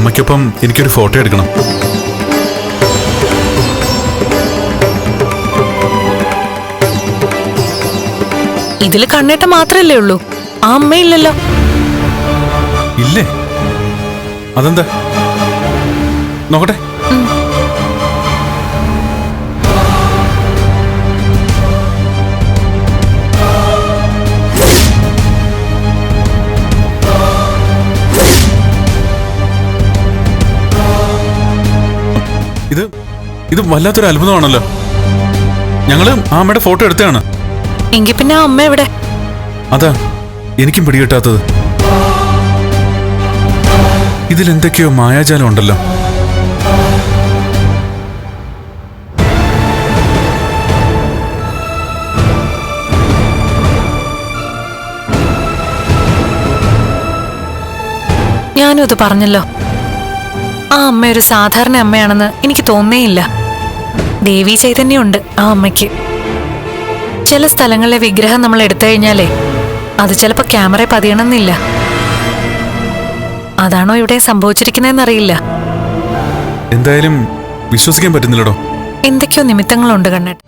അമ്മയ്ക്കൊപ്പം എനിക്കൊരു ഫോട്ടോ എടുക്കണം. ഇതില് കണ്ണേട്ട മാത്രല്ലേ ഉള്ളൂ, ആ അമ്മയില്ലല്ലോ. ഇല്ലേ? അതെന്താ? നോക്കട്ടെ. ഇത് വല്ലാത്തൊരു അത്ഭുതമാണല്ലോ. ഞങ്ങള് ആ അമ്മയുടെ ഫോട്ടോ എടുത്തതാണ്. എങ്കിൽ പിന്നെ ആ അമ്മ എവിടെ? അതാ എനിക്കും പിടികിട്ടാത്തത്. ഇതിലെന്തൊക്കെയോ മായാജാലം ഉണ്ടല്ലോ. ഞാനും ഇത് പറഞ്ഞല്ലോ, ആ അമ്മ ഒരു സാധാരണ അമ്മയാണെന്ന് എനിക്ക് തോന്നേയില്ല. ദേവീ ചൈതന്യമുണ്ട് ആ അമ്മയ്ക്ക്. ചില സ്ഥലങ്ങളിലെ വിഗ്രഹം നമ്മൾ എടുത്തു കഴിഞ്ഞാലേ അത് ചിലപ്പോൾ ക്യാമറ പതിയണമെന്നില്ല. അതാണോ ഇവിടെ സംഭവിച്ചിരിക്കുന്നതെന്നറിയില്ല. എന്തായാലും വിശ്വസിക്കാൻ പറ്റുന്നില്ലടോ. എന്തൊക്കെയോ നിമിത്തങ്ങളുണ്ട് കണ്ണേട്ട.